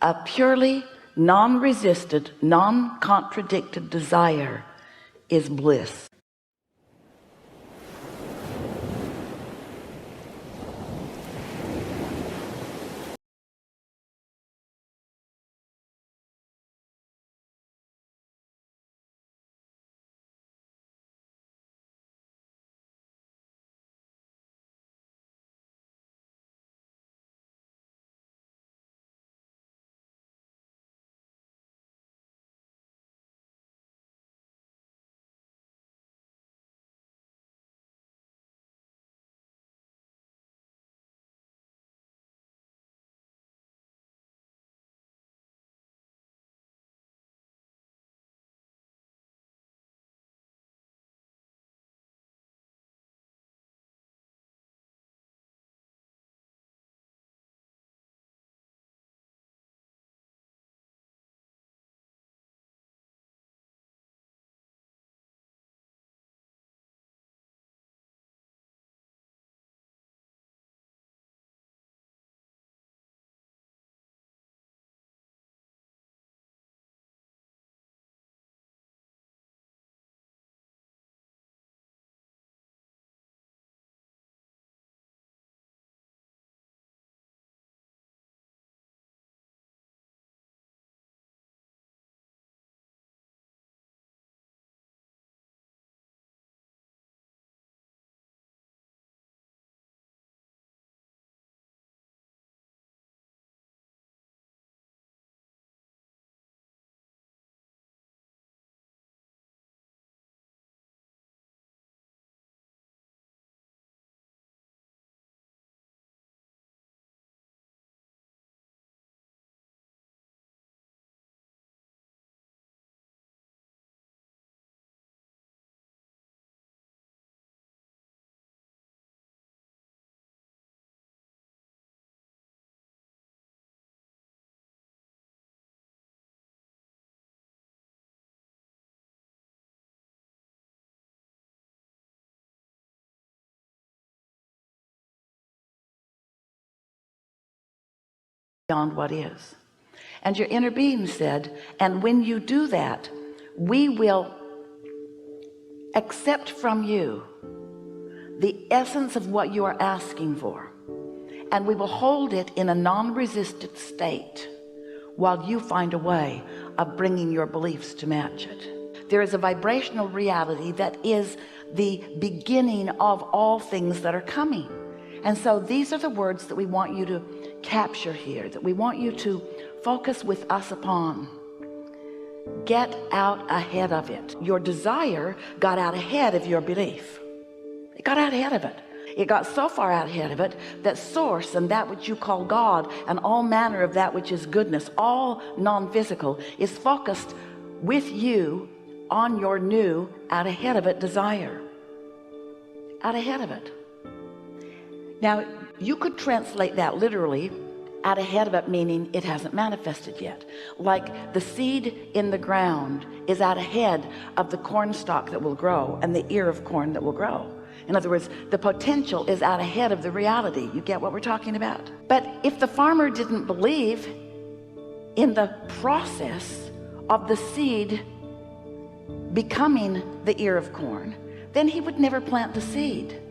A purely non-resisted, non-contradicted desire is bliss. Beyond what is. And your inner being said, and when you do that, we will accept from you the essence of what you are asking for, and we will hold it in a non-resistant state while you find a way of bringing your beliefs to match it. There is a vibrational reality that is the beginning of all things that are coming. And so these are the words that we want you to capture here, that we want you to focus with us upon. Get out ahead of it. Your desire got out ahead of your belief. It got out ahead of it. It got so far out ahead of it that source and that which you call God and all manner of that which is goodness, all non-physical, is focused with you on your new out ahead of it desire. Out ahead of it. Now you could translate that literally, out ahead of it, meaning it hasn't manifested yet. Like the seed in the ground is out ahead of the corn stalk that will grow and the ear of corn that will grow. In other words, the potential is out ahead of the reality. You get what we're talking about? But if the farmer didn't believe in the process of the seed becoming the ear of corn, then he would never plant the seed.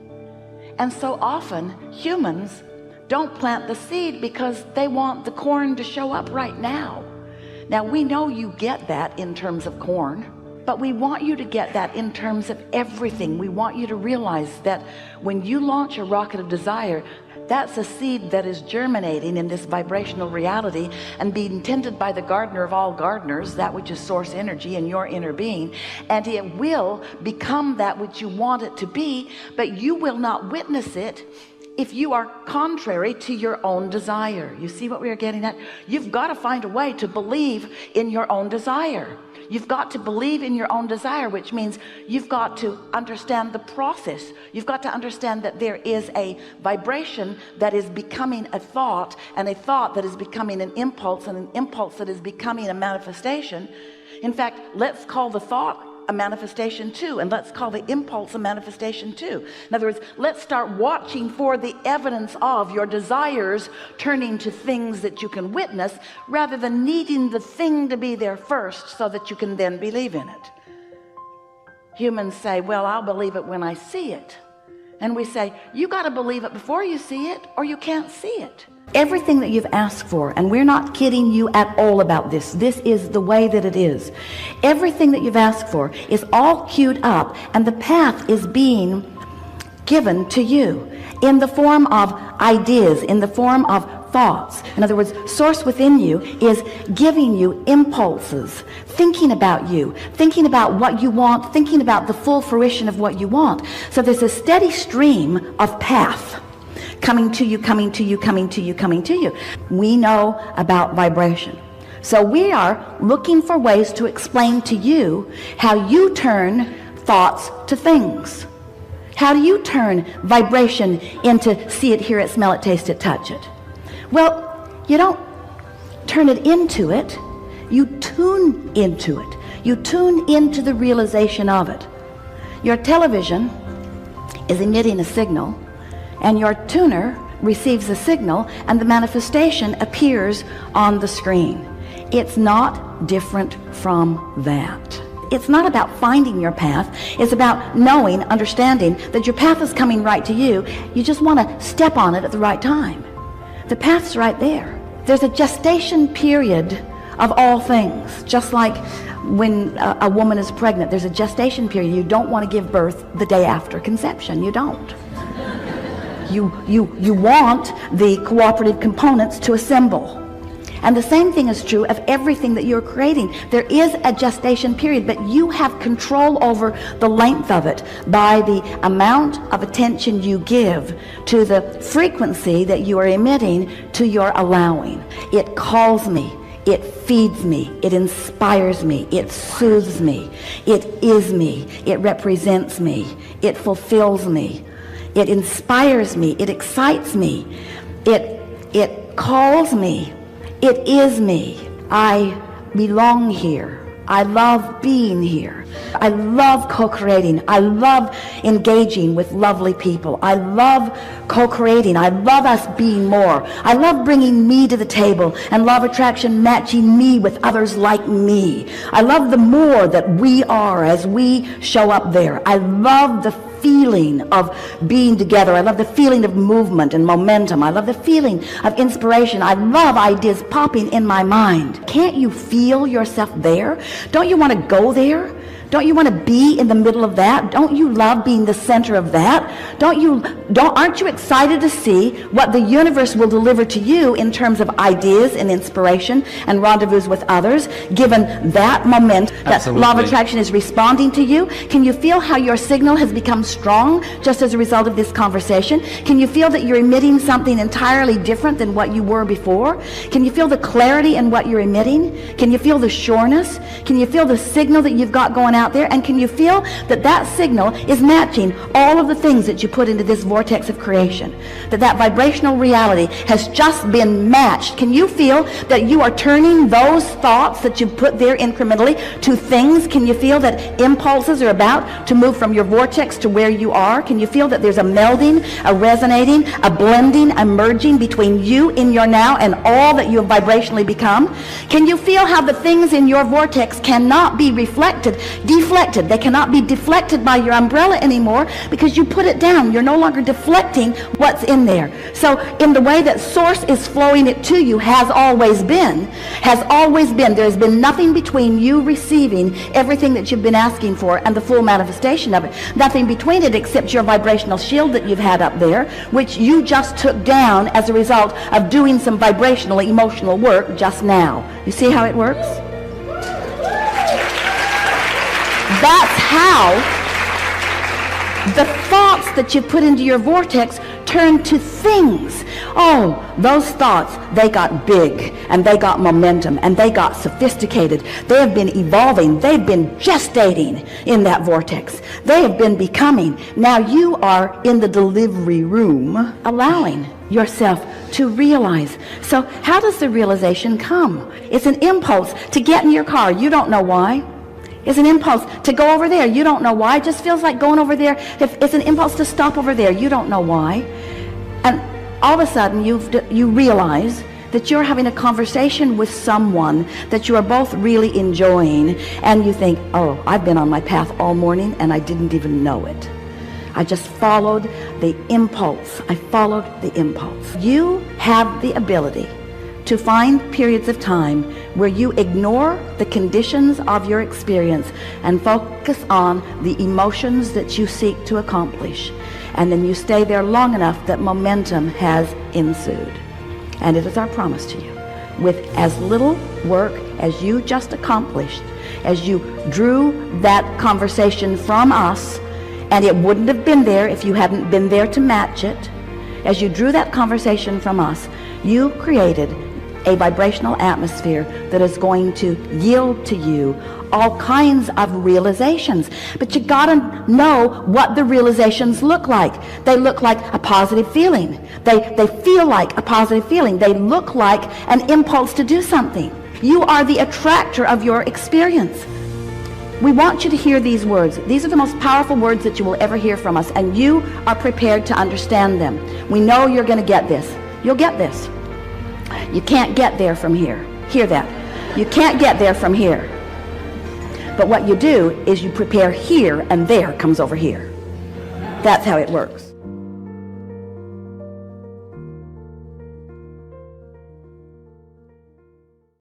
And so often humans don't plant the seed because they want the corn to show up right now. Now we know you get that in terms of corn, but we want you to get that in terms of everything. We want you to realize that when you launch a rocket of desire, that's a seed that is germinating in this vibrational reality and being tended by the gardener of all gardeners, that which is source energy in your inner being, and it will become that which you want it to be, but you will not witness it if you are contrary to your own desire. You see what we are getting at? You've got to find a way to believe in your own desire. You've got to believe in your own desire, which means you've got to understand the process. You've got to understand that there is a vibration that is becoming a thought, and a thought that is becoming an impulse, and an impulse that is becoming a manifestation. In fact, let's call the thought a manifestation too, and let's call the impulse a manifestation too. In other words, let's start watching for the evidence of your desires turning to things that you can witness, rather than needing the thing to be there first so that you can then believe in it. Humans say, well, I'll believe it when I see it. And we say, you got to believe it before you see it, or you can't see it. Everything that you've asked for, and we're not kidding you at all about this, this is the way that it is. Everything that you've asked for is all queued up, and the path is being given to you in the form of ideas, in the form of thoughts. In other words, source within you is giving you impulses, thinking about you, thinking about what you want, thinking about the full fruition of what you want. So there's a steady stream of path coming to you, coming to you, coming to you, coming to you. We know about vibration. So we are looking for ways to explain to you how you turn thoughts to things. How do you turn vibration into see it, hear it, smell it, taste it, touch it? Well, you don't turn it into it. You tune into it. You tune into the realization of it. Your television is emitting a signal, and your tuner receives a signal, and the manifestation appears on the screen. It's not different from that. It's not about finding your path. It's about knowing, understanding that your path is coming right to you. You just want to step on it at the right time. The path's right there. There's a gestation period of all things. Just like when a woman is pregnant, there's a gestation period. You don't want to give birth the day after conception. You don't. You want the cooperative components to assemble. And the same thing is true of everything that you're creating. There is a gestation period, but you have control over the length of it by the amount of attention you give to the frequency that you are emitting to your allowing. It calls me. It feeds me. It inspires me. It soothes me. It is me. It represents me. It fulfills me. It inspires me. It excites me. It calls me. It is me. I belong here. I love being here. I love co-creating. I love engaging with lovely people. I love co-creating. I love us being more. I love bringing me to the table, and law of attraction matching me with others like me. I love the more that we are as we show up there. I love the feeling of being together. I love the feeling of movement and momentum. I love the feeling of inspiration. I love ideas popping in my mind. Can't you feel yourself there? Don't you want to go there? Don't you want to be in the middle of that? Don't you love being the center of that? Aren't you excited to see what the universe will deliver to you in terms of ideas and inspiration and rendezvous with others, given that moment that law of attraction is responding to you? Can you feel how your signal has become strong just as a result of this conversation? Can you feel that you're emitting something entirely different than what you were before? Can you feel the clarity in what you're emitting? Can you feel the sureness? Can you feel the signal that you've got going out there? And can you feel that that signal is matching all of the things that you put into this vortex of creation? That vibrational reality has just been matched. Can you feel that you are turning those thoughts that you put there incrementally to things? Can you feel that impulses are about to move from your vortex to where you are? Can you feel that there's a melding, a resonating, a blending, a merging between you in your now and all that you have vibrationally become? Can you feel how the things in your vortex cannot be deflected? They cannot be deflected by your umbrella anymore because you put it down. You're no longer deflecting what's in there. So in the way that source is flowing it to you has always been. There's been nothing between you receiving everything that you've been asking for and the full manifestation of it. Nothing between it except your vibrational shield that you've had up there, which you just took down as a result of doing some vibrational, emotional work just now. You see how it works? That's how the thoughts that you put into your vortex turn to things. Oh, those thoughts, they got big, and they got momentum, and they got sophisticated. They have been evolving. They've been gestating in that vortex. They have been becoming. Now you are in the delivery room, allowing yourself to realize. So how does the realization come? It's an impulse to get in your car. You don't know why. It's an impulse to go over there. You don't know why. It just feels like going over there. If it's an impulse to stop over there, you don't know why. And all of a sudden you realize that you're having a conversation with someone that you are both really enjoying, and you think, oh, I've been on my path all morning and I didn't even know it. I just followed the impulse. I followed the impulse. You have the ability to find periods of time where you ignore the conditions of your experience and focus on the emotions that you seek to accomplish. And then you stay there long enough that momentum has ensued. And it is our promise to you, with as little work as you just accomplished, as you drew that conversation from us, and it wouldn't have been there if you hadn't been there to match it. As you drew that conversation from us, you created a vibrational atmosphere that is going to yield to you all kinds of realizations. But you gotta know what the realizations look like. They look like a positive feeling. They feel like a positive feeling. They look like an impulse to do something. You are the attractor of your experience. We want you to hear these words. These are the most powerful words that you will ever hear from us, and you are prepared to understand them. We know you're going to get this. You'll get this. You can't get there from here. Hear that. You can't get there from here. But what you do is you prepare here, and there comes over here. That's how it works.